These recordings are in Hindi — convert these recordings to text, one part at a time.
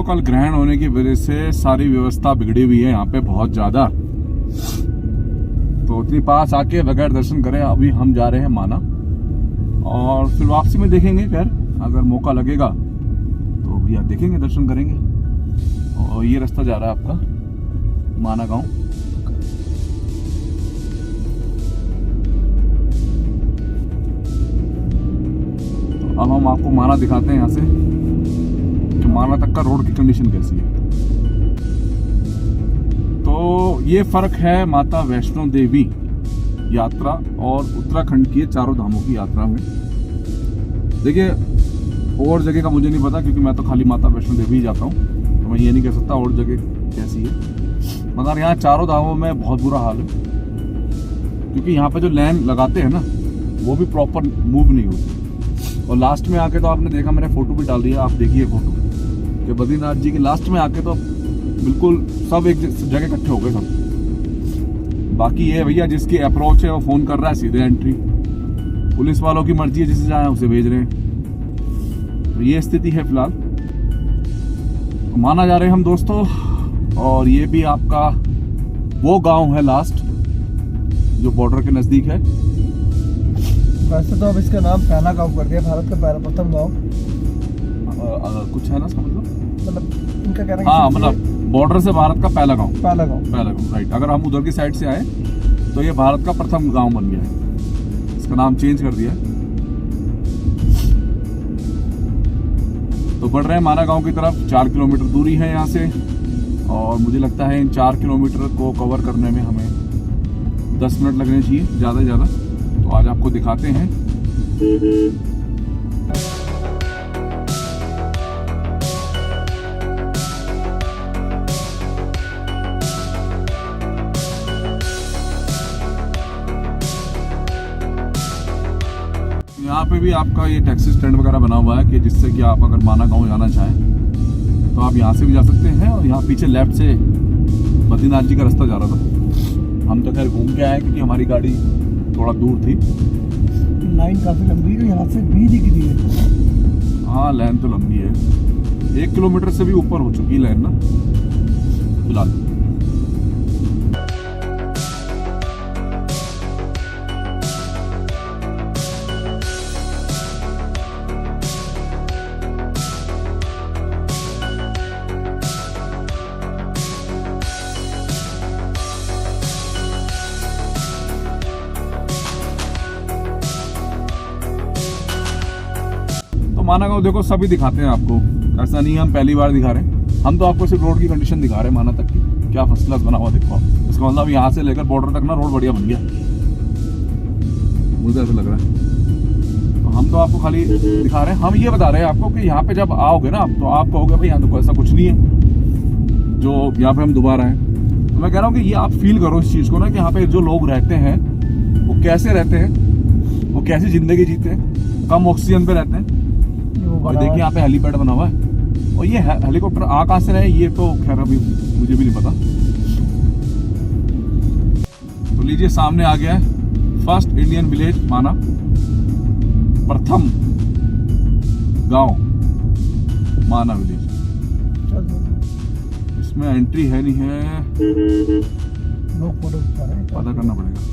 कल ग्रहण होने की वजह से सारी व्यवस्था बिगड़ी हुई है यहाँ पे बहुत ज्यादा। तो इतनी पास आके बगैर दर्शन करे अभी हम जा रहे हैं माना, और फिर वापसी में देखेंगे। खैर अगर मौका लगेगा तो भैया देखेंगे, दर्शन करेंगे। और ये रास्ता जा रहा है आपका माना गांव। तो अब हम आपको माना दिखाते हैं यहाँ से कि माना तक का रोड की कंडीशन कैसी है। तो ये फर्क है माता वैष्णो देवी यात्रा और उत्तराखंड की चारों धामों की यात्रा में। देखिए और जगह का मुझे नहीं पता, क्योंकि मैं तो खाली माता वैष्णो देवी ही जाता हूँ, तो मैं ये नहीं कह सकता और जगह कैसी है। मगर यहाँ चारों धामों में बहुत बुरा हाल है, क्योंकि यहाँ पे जो लाइन लगाते हैं ना वो भी प्रॉपर मूव नहीं होती। और लास्ट में आके तो आपने देखा, मैंने फोटो भी डाल दिया, आप देखिए फोटो कि बद्रीनाथ जी के लास्ट में आके तो बिल्कुल सब एक जगह इकट्ठे हो गए सब। बाकी ये भैया जिसकी अप्रोच है वो फोन कर रहा है सीधे एंट्री, पुलिस वालों की मर्जी है, जिसे चाहे उसे भेज रहे हैं। तो ये स्थिति है फिलहाल। तो माना जा रहे हैं हम दोस्तों, और ये भी आपका वो गांव है लास्ट जो बॉर्डर के नजदीक है। वैसे तो अब इसका नाम पहला गांव कर दिया, भारत का पहला प्रथम गांव। कुछ है ना, समझ लो, मतलब इनका कहना है हाँ, मतलब बॉर्डर से भारत का पहला गांव राइट। अगर हम उधर की साइड से आए तो ये भारत का प्रथम गांव बन गया है, इसका नाम चेंज कर दिया है। तो बढ़ रहे हैं माना गांव की तरफ। 4 किलोमीटर दूरी है यहाँ से, और मुझे लगता है इन 4 किलोमीटर को कवर करने में हमें 10 मिनट लगने चाहिए ज़्यादा से ज़्यादा। तो आज आपको दिखाते हैं। यहाँ पे भी आपका ये टैक्सी स्टैंड वगैरह बना हुआ है कि जिससे कि आप अगर माना गांव जाना चाहें तो आप यहाँ से भी जा सकते हैं। और यहाँ पीछे लेफ्ट से बद्रीनाथ जी का रास्ता जा रहा था। हम तो खैर घूम के आए क्योंकि हमारी गाड़ी थोड़ा दूर थी। लाइन काफी लंबी है, यहाँ से भी दिख रही है। हाँ लाइन तो लंबी है, 1 किलोमीटर से भी ऊपर हो चुकी है लाइन ना फिलहाल। माना गांव देखो सभी दिखाते हैं आपको, ऐसा नहीं हम पहली बार दिखा रहे हैं। हम तो आपको सिर्फ रोड की कंडीशन दिखा रहे हैं माना तक की, क्या फर्स्ट क्लास बना हुआ देखो आप। इसका मतलब यहाँ से लेकर बॉर्डर तक ना रोड बढ़िया बन गया, मुझे ऐसा लग रहा है। तो हम तो आपको खाली दिखा रहे हैं। हम ये बता रहे हैं आपको कि यहाँ पे जब आओगे ना तो आप कहोगे भाई यहाँ तो ऐसा कुछ नहीं है जो यहाँ पे हम दोबारा आए। तो मैं कह रहा हूँ कि ये आप फील करो इस चीज़ को ना कि यहाँ पे जो लोग रहते हैं वो कैसे रहते हैं, वो कैसी जिंदगी जीते हैं, कम ऑक्सीजन पे रहते हैं। और देखिए यहाँ पे हेलीपैड बना हुआ है, और ये हेलीकॉप्टर आ कहाँ से रहे ये तो खैर अभी मुझे भी नहीं पता। तो लीजिए सामने आ गया है फर्स्ट इंडियन विलेज माना, प्रथम गांव माना विलेज। इसमें एंट्री है नहीं है, लोग फोटो खिंचा रहे हैं, पता करना पड़ेगा।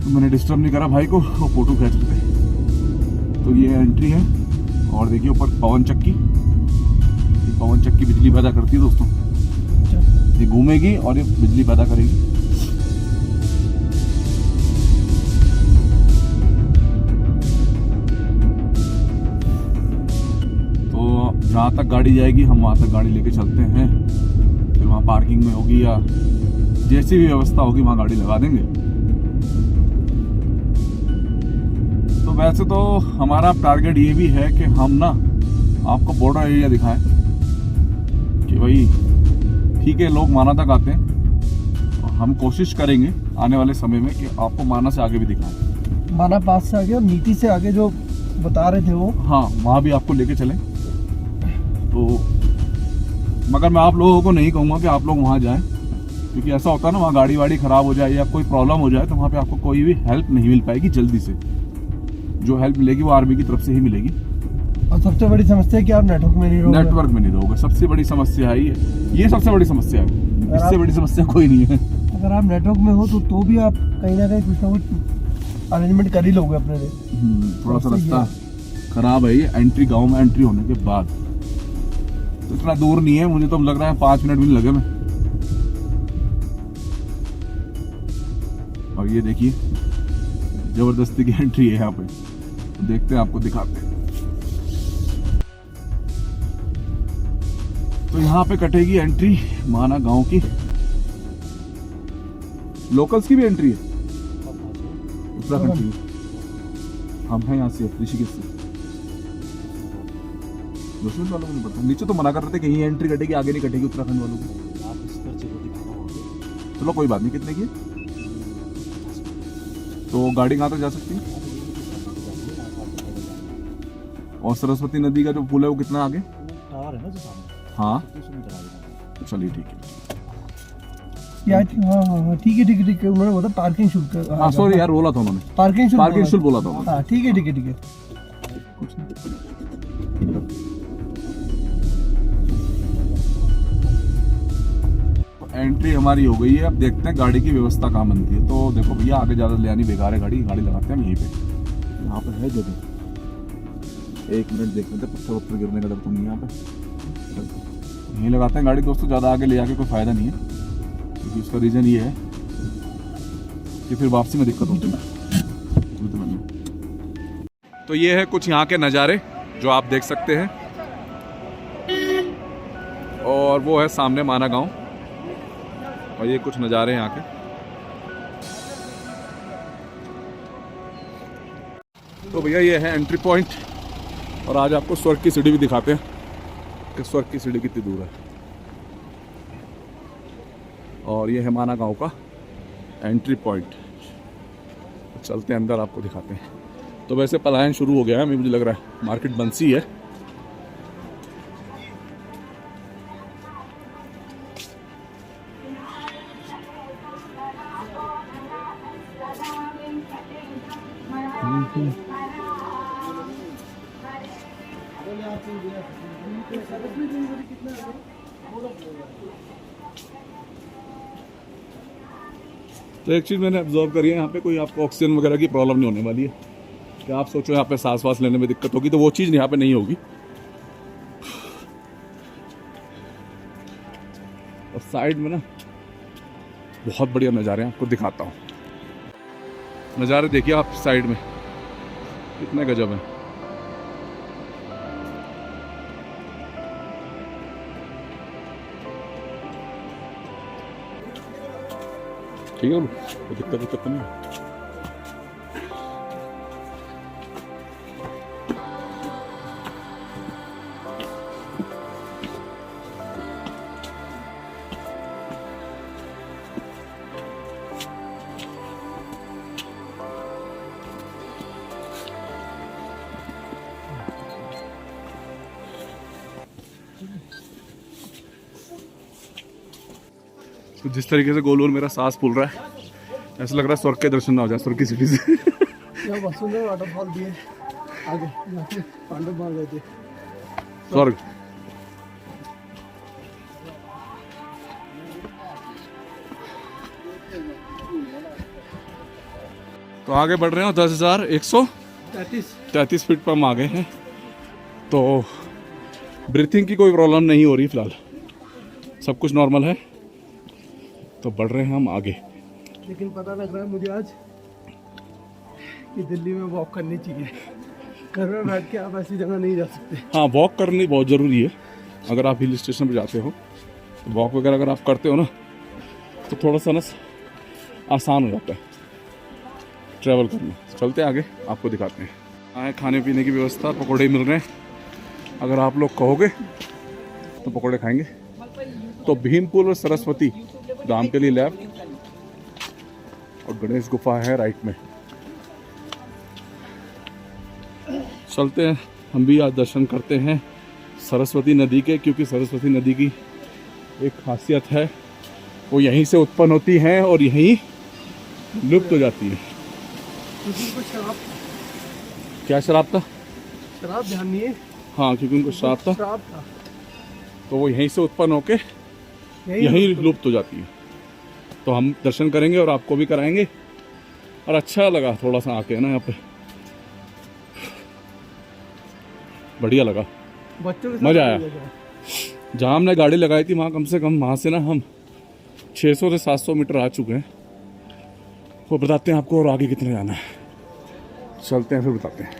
मैंने डिस्टर्ब नहीं करा भाई को, वो फोटो खींच रहे थे। तो ये एंट्री है, और देखिए ऊपर पवन चक्की, ये पवन चक्की बिजली पैदा करती है दोस्तों। ये घूमेगी और ये बिजली पैदा करेगी। तो जहाँ तक गाड़ी जाएगी हम वहाँ तक गाड़ी लेके चलते हैं, फिर वहाँ पार्किंग में होगी या जैसी भी व्यवस्था होगी वहाँ गाड़ी लगा देंगे। तो वैसे तो हमारा टारगेट ये भी है कि हम ना आपको बॉर्डर एरिया दिखाएं कि भाई ठीक है लोग माना तक आते हैं, और हम कोशिश करेंगे आने वाले समय में कि आपको माना से आगे भी दिखाएं। माना पास से आगे और नीति से आगे जो बता रहे थे वो, हाँ वहाँ भी आपको लेके चलें। तो मगर मैं आप लोगों को नहीं कहूँगा कि आप लोग वहाँ जाएं, क्योंकि ऐसा होता है ना, वहाँ गाड़ी वाड़ी खराब हो जाए या कोई प्रॉब्लम हो जाए तो वहाँ पे आपको कोई भी हेल्प नहीं मिल पाएगी जल्दी से। जो हेल्प मिलेगी वो आर्मी की तरफ से ही मिलेगी। और सबसे बड़ी समस्या है कि आप नेटवर्क में नहीं रहोगे। नेटवर्क में नहीं रहोगे, सबसे बड़ी समस्या है ये सबसे बड़ी समस्या है, इससे बड़ी समस्या कोई नहीं है। अगर आप नेटवर्क में हो तो भी आप कहीं ना कहीं कुछ ना कुछ अरेंजमेंट कर ही लोगे अपने लिए। थोड़ा सा रास्ता खराब है ये, एंट्री गांव में एंट्री होने के बाद। तो इतना दूर नहीं है, मुझे तो लग रहा है 5 मिनट भी नहीं लगे मैं। और ये देखिए जबरदस्ती की एंट्री है यहाँ पे, तो देखते हैं, आपको दिखाते हैं। तो यहाँ पे कटेगी एंट्री माना गांव की। लोकल्स की भी एंट्री है उत्तराखंड की। हम हैं यहाँ से ऋषिकेश से। दुश्मन वालों को नहीं पता, नीचे तो मना कर रहे थे कि यही एंट्री कटेगी, आगे नहीं कटेगी उत्तराखंड वालों को। आप इस पर चलो दिखाओ। चलो कोई बात नहीं। कितने की है? तो गाड़ी कहाँ तक जा सकती है? और सरस्वती नदी का जो पुल है वो कितना आगे? टावर है ना जो सामने, हाँ 200 मीटर आगे। चलिए ठीक है। हाँ ठीक है उन्होंने बोला पार्किंग शुल्क। हाँ सॉरी यार, बोला था उन्होंने पार्किंग शुल्क बोला था उन्होंने। हाँ ठीक है कुछ नहीं। एंट्री हमारी हो गई है, अब देखते हैं गाड़ी की व्यवस्था कहाँ बनती है। तो देखो भैया, आगे ज़्यादा ले आनी बेकार है, गाड़ी लगाते हैं हम यहीं पे। यहाँ पे है जगह, 1 मिनट देख लेते, पत्थर गिरने का डर तो नहीं। यहाँ पे यहीं लगाते हैं गाड़ी दोस्तों, ज़्यादा आगे ले जाके कोई फ़ायदा नहीं है, क्योंकि उसका रीज़न ये है कि फिर वापसी में दिक्कत होती है। तो ये है कुछ यहाँ के नज़ारे जो आप देख सकते हैं, और वो है सामने माना गांव, और ये कुछ नज़ारे हैं यहाँ के। तो भैया ये है एंट्री पॉइंट, और आज आपको स्वर्ग की सीढ़ी भी दिखाते हैं कि स्वर्ग की सीढ़ी कितनी दूर है। और ये है माना गांव का एंट्री पॉइंट। चलते हैं अंदर, आपको दिखाते हैं। तो वैसे पलायन शुरू हो गया है, मुझे लग रहा है मार्केट बंद सी है। तो एक चीज़ मैंने ऑब्जर्व करी है, यहाँ पे कोई आपको ऑक्सीजन वगैरह की प्रॉब्लम नहीं होने वाली है। कि आप सोचो यहाँ पे सांस वास लेने में दिक्कत होगी, तो वो चीज़ यहाँ पे नहीं होगी। और साइड में ना बहुत बढ़िया नज़ारे हैं, आपको दिखाता हूँ। नज़ारे देखिए आप साइड में, कितने गजब हैं। ठीक है, कोई दिक्कत नहीं है। तो जिस तरीके से गोल गोल मेरा सांस फूल रहा है, ऐसा लग रहा है स्वर्ग के दर्शन ना हो जाए, स्वर्ग की सिटी से। वाटरफॉल दिए आगे जाके पांडव मार गए थे स्वर्ग। तो आगे बढ़ रहे हो 10,133 फीट पर हम आ गए हैं। तो ब्रीथिंग की कोई प्रॉब्लम नहीं हो रही फिलहाल, सब कुछ नॉर्मल है। तो बढ़ रहे हैं हम आगे। लेकिन पता लग रहा है मुझे आज कि दिल्ली में वॉक करनी चाहिए। घर में बैठ के आप ऐसी जगह नहीं जा सकते। हाँ, वॉक करनी बहुत ज़रूरी है। अगर आप हिल स्टेशन पर जाते हो तो वॉक वगैरह अगर आप करते हो ना, तो थोड़ा सा ना आसान हो जाता है ट्रैवल करना। चलते हैं आगे, आपको दिखाते हैं। आए खाने पीने की व्यवस्था, पकौड़े मिल रहे हैं। अगर आप लोग कहोगे तो पकौड़े खाएंगे। तो भीमपुर और सरस्वती धाम के लिए लेफ्ट, और गणेश गुफा है राइट में। चलते हैं हम भी आज दर्शन करते हैं सरस्वती नदी के, क्योंकि सरस्वती नदी की एक खासियत है वो यहीं से उत्पन्न होती हैं और यहीं लुप्त हो जाती है। क्योंकि उनको शराब क्या शराब था? शराब ध्यान नहीं है। हाँ, क्योंकि उनको श्राप था, शराब था तो वो यहीं से उत्पन्न होके यहीं लुप्त हो जाती है। तो हम दर्शन करेंगे और आपको भी कराएंगे। और अच्छा लगा थोड़ा सा आके ना, यहाँ पे बढ़िया लगा, बच्चों के साथ मजा आया। जाए। जहाँ हमने गाड़ी लगाई थी वहाँ कम से कम वहाँ से ना हम 600 से 700 मीटर आ चुके हैं। वो बताते हैं आपको और आगे कितने जाना है। चलते हैं फिर बताते हैं।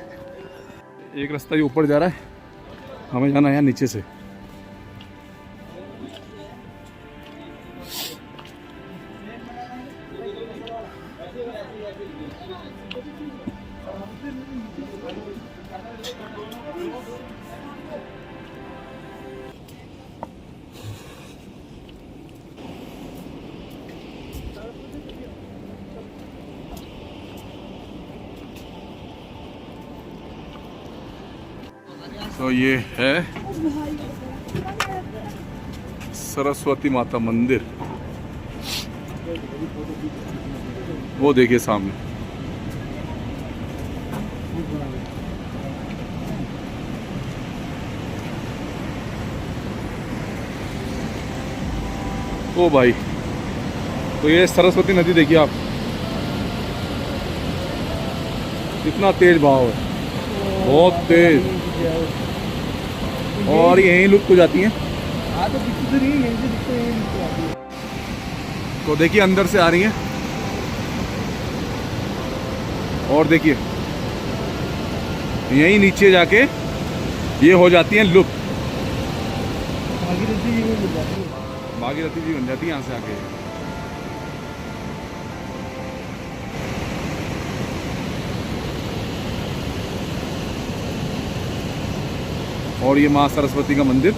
एक रास्ता ये ऊपर जा रहा है, हमें जाना है यहाँ नीचे से। तो ये है सरस्वती माता मंदिर, वो देखिए सामने। ओ भाई, तो ये सरस्वती नदी देखिए आप, कितना तेज बहाव है, बहुत तेज। और यहीं लुप्त हो जाती हैं। हाँ तो दिखती तो नहीं है, यहीं से दिखते हैं, यहीं से आती है। तो देखिए अंदर से आ रही हैं और देखिए यहीं नीचे जाके ये हो जाती हैं लुप्त। भागीरथी जी में मिल जाती है। भागीरथी जी बन जाती है यहाँ से आके। और ये माँ सरस्वती का मंदिर।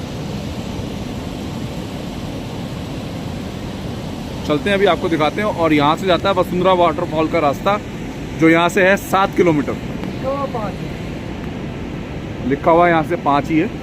चलते हैं, अभी आपको दिखाते हैं। और यहाँ से जाता है वसुंधरा वाटरफॉल का रास्ता, जो यहाँ से है 7 किलोमीटर। लिखा हुआ है यहाँ से 5 ही है।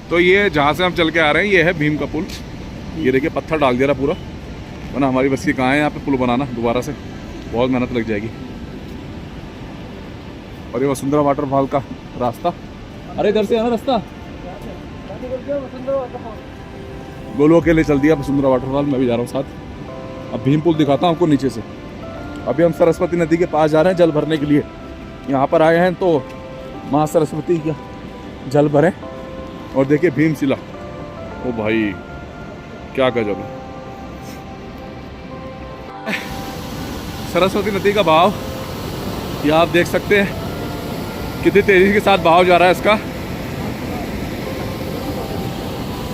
तो ये जहाँ से हम चल के आ रहे हैं ये है भीम का पुल। ये देखिए पत्थर डाल दिया रहा पूरा, वरना हमारी बस की कहाँ है यहाँ पे पुल बनाना दोबारा से, बहुत मेहनत लग जाएगी। और ये वसुंधरा वाटरफॉल का रास्ता, अरे इधर से है ना रास्ता, गोलू के लिए चल दिया वसुंधरा वाटरफॉल, मैं भी जा रहा हूँ साथ। अब भीम पुल दिखाता हूँ आपको नीचे से। अभी हम सरस्वती नदी के पास जा रहे हैं जल भरने के लिए। यहाँ पर आए हैं तो माँ सरस्वती का जल भरें। और देखिए भीमशिला, ओ भाई क्या गजब है। सरस्वती नदी का बहाव ये आप देख सकते हैं, कितनी तेजी के साथ बहाव जा रहा है इसका।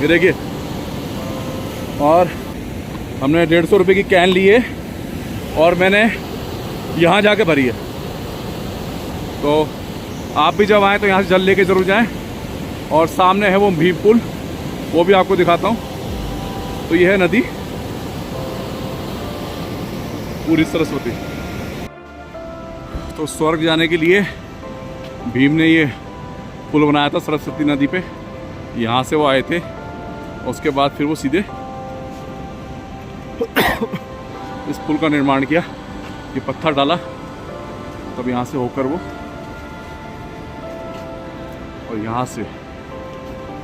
ये देखिए, और हमने 150 रुपये की कैन ली है और मैंने यहाँ जाके भरी है। तो आप भी जब आएँ तो यहाँ से जल लेके ज़रूर जाएं। और सामने है वो भीम पुल, वो भी आपको दिखाता हूँ। तो ये है नदी पूरी सरस्वती। तो स्वर्ग जाने के लिए भीम ने ये पुल बनाया था सरस्वती नदी पे। यहाँ से वो आए थे, उसके बाद फिर वो सीधे इस पुल का निर्माण किया। ये पत्थर डाला तब यहाँ से होकर वो, और यहाँ से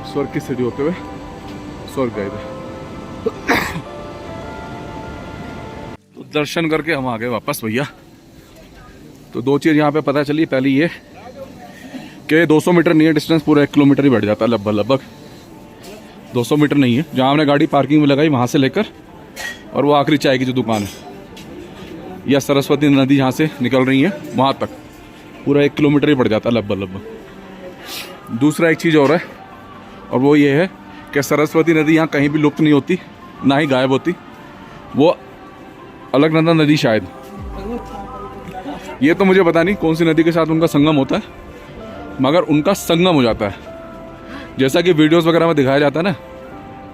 स्वर्ग की सीढ़ी होते हुए स्वर्ग गए थे। तो दर्शन करके हम आ गए वापस भैया। तो दो चीज़ यहाँ पे पता चली। पहली ये कि 200 मीटर नहीं है डिस्टेंस, पूरा 1 किलोमीटर ही बढ़ जाता है लगभग। 200 मीटर नहीं है, जहाँ हमने गाड़ी पार्किंग में लगाई वहाँ से लेकर और वो आखिरी चाय की जो दुकान है या सरस्वती नदी जहाँ से निकल रही है वहाँ तक पूरा 1 किलोमीटर ही बढ़ जाता है लगभग। दूसरा एक चीज़ और है, और वो ये है कि सरस्वती नदी यहाँ कहीं भी लुप्त नहीं होती, ना ही गायब होती। वो अलकनंदा नदी शायद ये तो मुझे पता नहीं कौन सी नदी के साथ उनका संगम होता है, मगर उनका संगम हो जाता है। जैसा कि वीडियोस वगैरह में दिखाया जाता है ना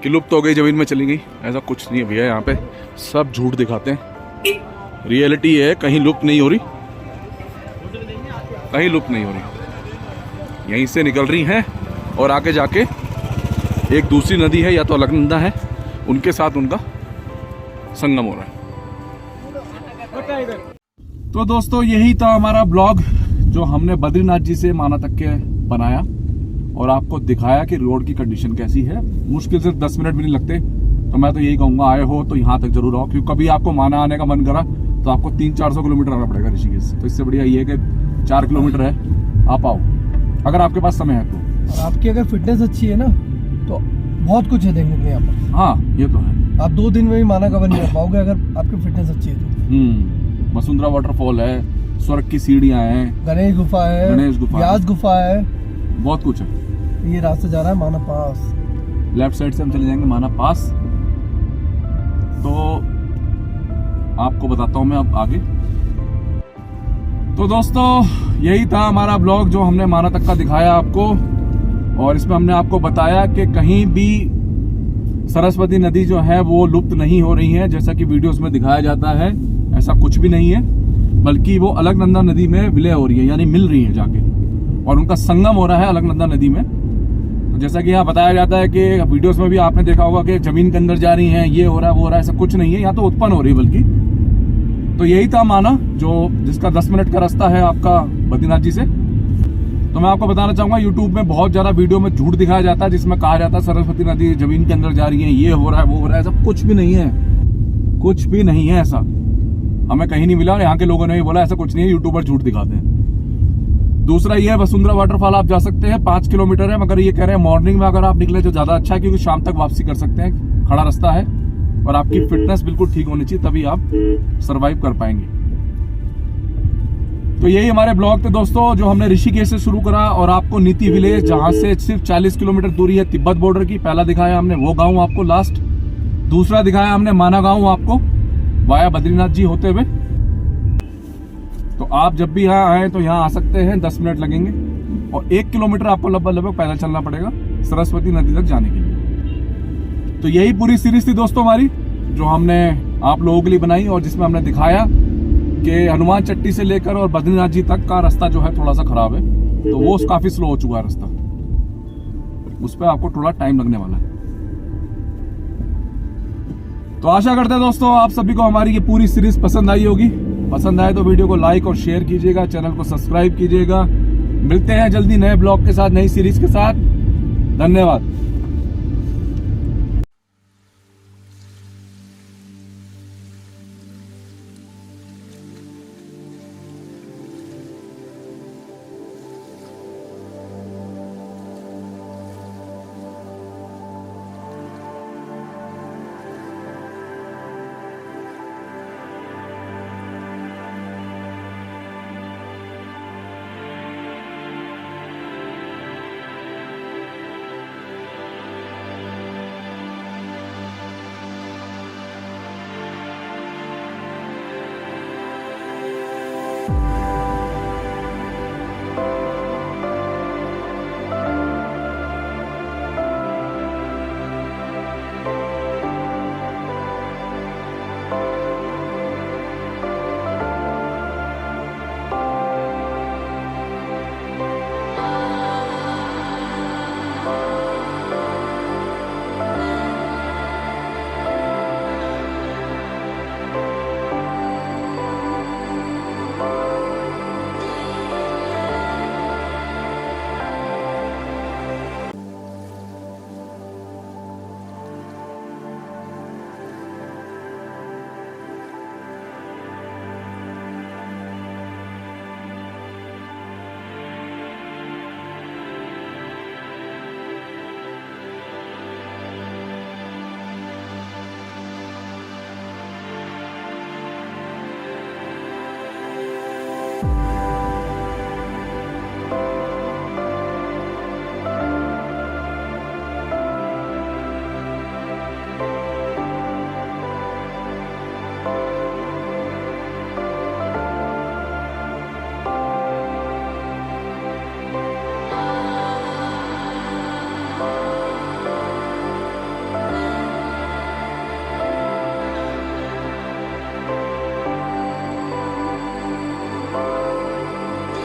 कि लुप्त हो गई, ज़मीन में चली गई, ऐसा कुछ नहीं है भैया। यहाँ पे सब झूठ दिखाते हैं। रियलिटी है, कहीं लुप्त नहीं हो रही, कहीं लुप्त नहीं हो रही, यहीं से निकल रही हैं और आगे जाके एक दूसरी नदी है या तो अलकनंदा है, उनके साथ उनका संगम हो रहा है। तो दोस्तों यही था हमारा ब्लॉग जो हमने बद्रीनाथ जी से माना तक के बनाया और आपको दिखाया कि रोड की कंडीशन कैसी है। मुश्किल से 10 मिनट भी नहीं लगते, तो मैं तो यही कहूँगा आए हो तो यहाँ तक जरूर आओ, क्योंकि कभी आपको माना आने का मन करा तो आपको 300-400 किलोमीटर आना पड़ेगा ऋषिकेश से। तो इससे बढ़िया ये है कि 4 किलोमीटर है, आप आओ अगर आपके पास समय है तो। और आपकी अगर फिटनेस अच्छी है ना तो बहुत कुछ है देखने को यहाँ पर। हाँ ये तो है, आप 2 दिन में भी माना कवर नहीं कर पाओगे अगर आपकी फिटनेस अच्छी है तो। वसुंधरा वाटरफॉल है, स्वर्ग की सीढ़ियाँ हैं, गणेश गुफा है, व्यास गुफा है, बहुत कुछ है। ये रास्ता जा रहा है माना पास। लेफ्ट साइड से हम चले जाएंगे माना पास। तो आपको बताता हूँ मैं अब आगे। तो दोस्तों यही था हमारा ब्लॉग जो हमने माना तक का दिखाया आपको, और इसमें हमने आपको बताया कि कहीं भी सरस्वती नदी जो है वो लुप्त नहीं हो रही है जैसा कि वीडियोस में दिखाया जाता है। ऐसा कुछ भी नहीं है, बल्कि वो अलकनंदा नदी में विलय हो रही है, यानी मिल रही है जाके, और उनका संगम हो रहा है अलकनंदा नदी में। तो जैसा कि यहाँ बताया जाता है कि वीडियोस में भी आपने देखा होगा कि जमीन के अंदर जा रही हैं, ये हो रहा है वो हो रहा है, ऐसा कुछ नहीं है, यहाँ तो उत्पन्न हो रही है बल्कि। तो यही था माना जो जिसका 10 मिनट का रास्ता है आपका बद्रीनाथ जी से। तो मैं आपको बताना चाहूंगा यूट्यूब में बहुत ज्यादा वीडियो में झूठ दिखाया जाता है जिसमें कहा जाता है सरस्वती नदी जमीन के अंदर जा रही है, ये हो रहा है वो हो रहा है, ऐसा कुछ भी नहीं है, कुछ भी नहीं है ऐसा। हमें कहीं नहीं मिला, यहाँ के लोगों ने भी बोला ऐसा कुछ नहीं है, यूट्यूबर झूठ दिखाते हैं। दूसरा ये है वसुंधरा वाटरफॉल आप जा सकते हैं, 5 किलोमीटर है, मगर ये कह रहे हैं मॉर्निंग में अगर आप निकले तो ज्यादा अच्छा है, क्योंकि शाम तक वापसी कर सकते हैं, खड़ा रास्ता है और आपकी फिटनेस बिल्कुल ठीक होनी चाहिए, तभी आप सर्वाइव कर पाएंगे। तो यही हमारे ब्लॉग थे दोस्तों जो हमने ऋषिकेश से शुरू करा और आपको नीति विलेज जहां से सिर्फ 40 किलोमीटर दूरी है तिब्बत बॉर्डर की, पहला दिखाया हमने वो गांव आपको लास्ट। दूसरा दिखाया हमने माना गांव आपको वाया बद्रीनाथ जी होते हुए। तो आप जब भी यहाँ आए तो यहाँ आ सकते हैं, 10 मिनट लगेंगे और 1 किलोमीटर आपको लगभग पैदल चलना पड़ेगा सरस्वती नदी तक जाने के लिए। तो यही पूरी सीरीज थी दोस्तों हमारी जो हमने आप लोगों के लिए बनाई और जिसमें हमने दिखाया कि हनुमान चट्टी से लेकर और बद्रीनाथ जी तक का रास्ता जो है थोड़ा सा खराब है, तो वो काफी स्लो हो चुका है रास्ता, उस पर आपको थोड़ा टाइम लगने वाला है। तो आशा करते हैं दोस्तों आप सभी को हमारी ये पूरी सीरीज पसंद आई होगी। पसंद आए तो वीडियो को लाइक और शेयर कीजिएगा, चैनल को सब्सक्राइब कीजिएगा। मिलते हैं जल्दी नए ब्लॉग के साथ, नई सीरीज के साथ। धन्यवाद।